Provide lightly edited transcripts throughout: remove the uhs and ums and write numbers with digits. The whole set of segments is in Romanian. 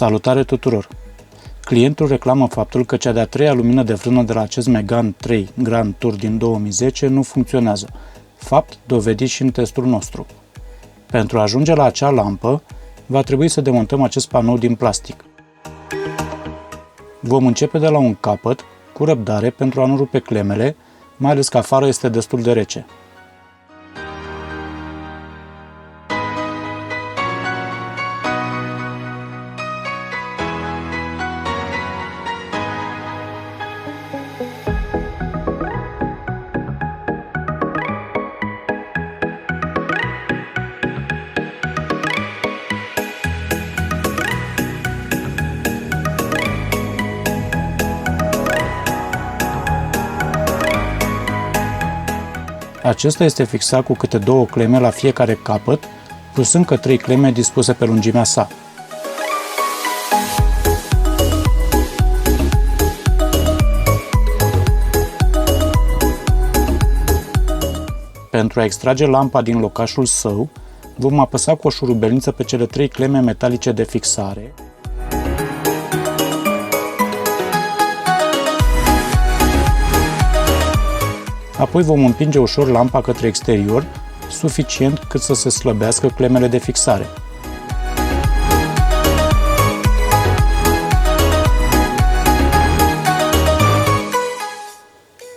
Salutare tuturor! Clientul reclamă faptul că cea de-a treia lumină de frână de la acest Megane 3 Grand Tour din 2010 nu funcționează, fapt dovedit și în testul nostru. Pentru a ajunge la acea lampă, va trebui să demontăm acest panou din plastic. Vom începe de la un capăt, cu răbdare pentru a nu rupe clemele, mai ales că afară este destul de rece. Acesta este fixat cu câte 2 cleme la fiecare capăt, plus încă 3 cleme dispuse pe lungimea sa. Pentru a extrage lampa din locașul său, vom apăsa cu o șurubelniță pe cele 3 cleme metalice de fixare. Apoi vom împinge ușor lampa către exterior, suficient cât să se slăbească clemele de fixare.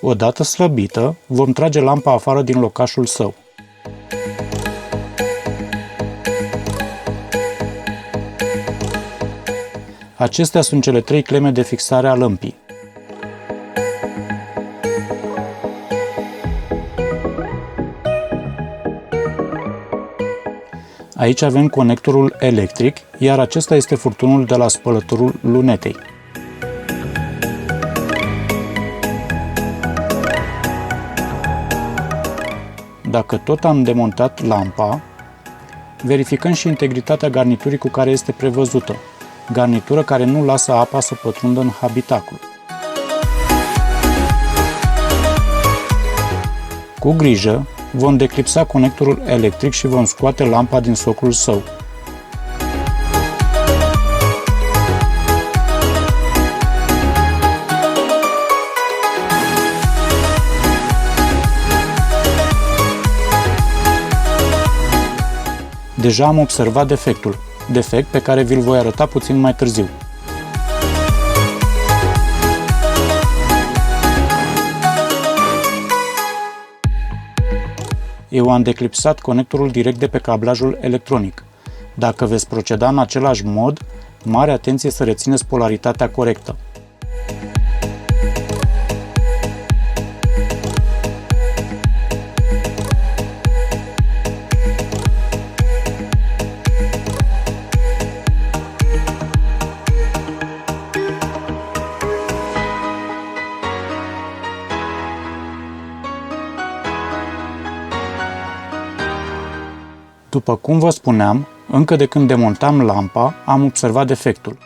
Odată slăbită, vom trage lampa afară din locașul său. Acestea sunt cele 3 cleme de fixare a lămpii. Aici avem conectorul electric, iar acesta este furtunul de la spălătorul lunetei. Dacă tot am demontat lampa, verificăm și integritatea garniturii cu care este prevăzută, garnitură care nu lasă apa să pătrundă în habitacul. Cu grijă, vom declipsa conectorul electric și vom scoate lampa din socul său. Deja am observat defect pe care vi-l voi arăta puțin mai târziu. Eu am declipsat conectorul direct de pe cablajul electronic. Dacă veți proceda în același mod, mare atenție să rețineți polaritatea corectă. După cum vă spuneam, încă de când demontam lampa, am observat defectul.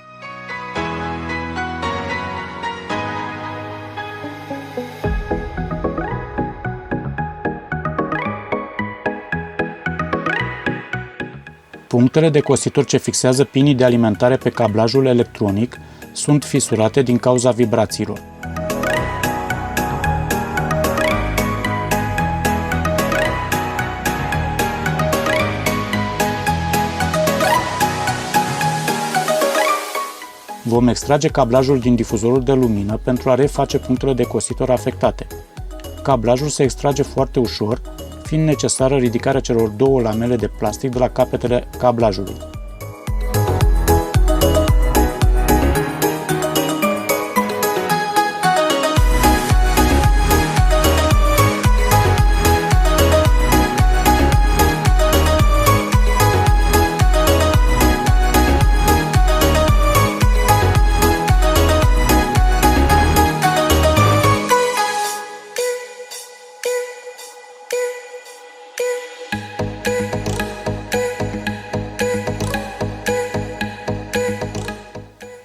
Punctele de cositor ce fixează pinii de alimentare pe cablajul electronic sunt fisurate din cauza vibrațiilor. Vom extrage cablajul din difuzorul de lumină pentru a reface punctele de cositor afectate. Cablajul se extrage foarte ușor, fiind necesară ridicarea celor 2 lamele de plastic de la capetele cablajului.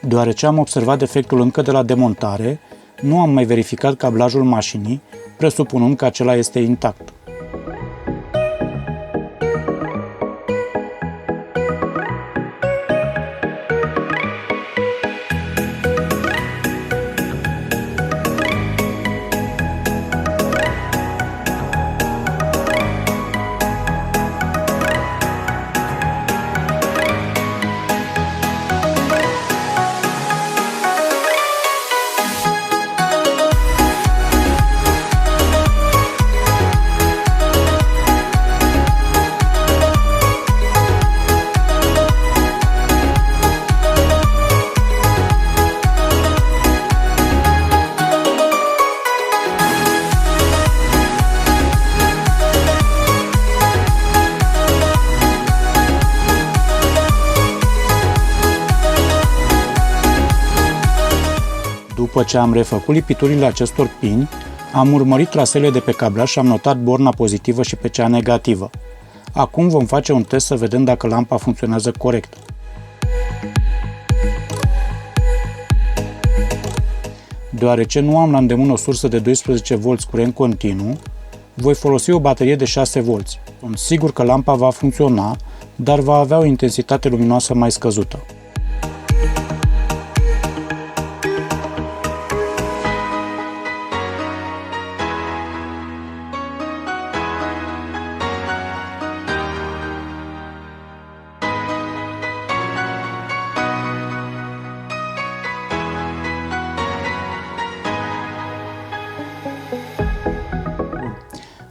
Deoarece am observat defectul încă de la demontare, nu am mai verificat cablajul mașinii, presupunând că acela este intact. După ce am refăcut lipiturile acestor pini, am urmărit trasele de pe cablaj și am notat borna pozitivă și pe cea negativă. Acum vom face un test să vedem dacă lampa funcționează corect. Deoarece nu am la îndemână o sursă de 12V curent continuu, voi folosi o baterie de 6V. Sunt sigur că lampa va funcționa, dar va avea o intensitate luminoasă mai scăzută.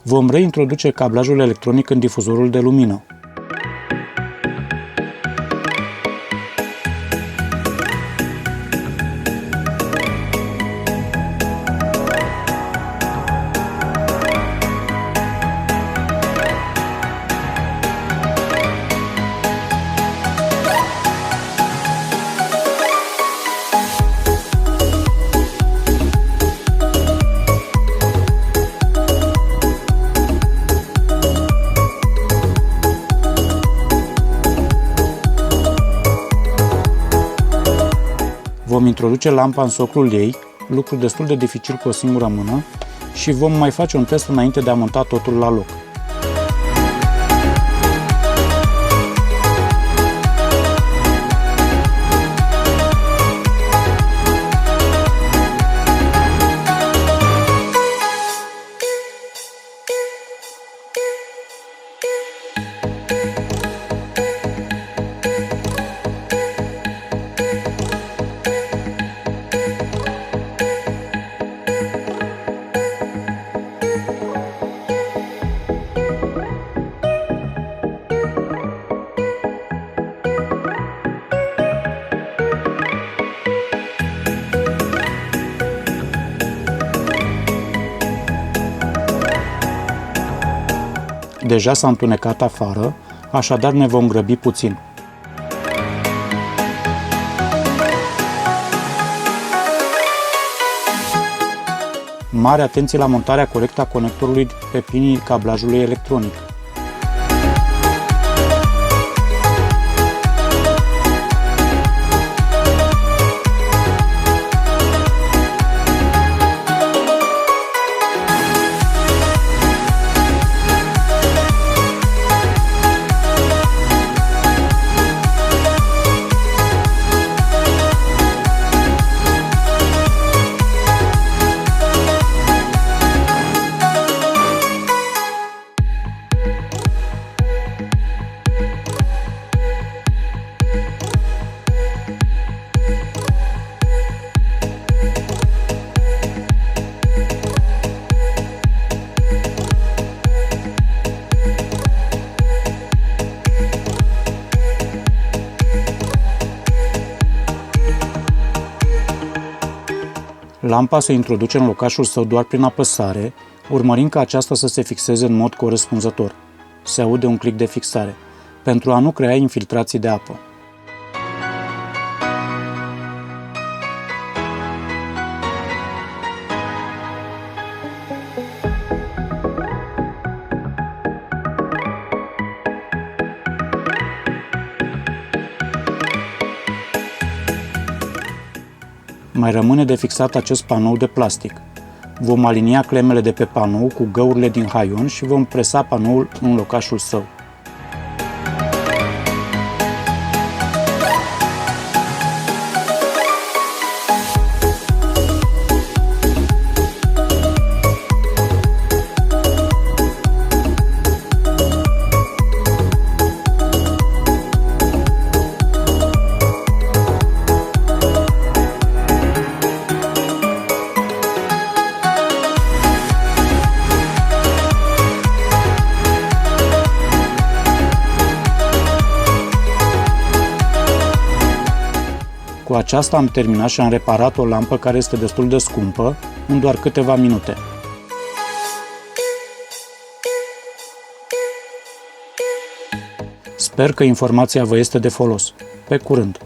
Vom reintroduce cablajul electronic în difuzorul de lumină. Vom introduce lampa în soclul ei, lucru destul de dificil cu o singură mână, și vom mai face un test înainte de a monta totul la loc. Deja s-a întunecat afară, așadar ne vom grăbi puțin. Mare atenție la montarea corectă a conectorului pe pinii cablajului electronic. Lampa se introduce în locașul său doar prin apăsare, urmărind ca aceasta să se fixeze în mod corespunzător. Se aude un click de fixare, pentru a nu crea infiltrații de apă. Mai rămâne de fixat acest panou de plastic. Vom alinia clemele de pe panou cu găurile din haion și vom presa panoul în locașul său. Cu aceasta am terminat și am reparat o lampă care este destul de scumpă, în doar câteva minute. Sper că informația vă este de folos. Pe curând!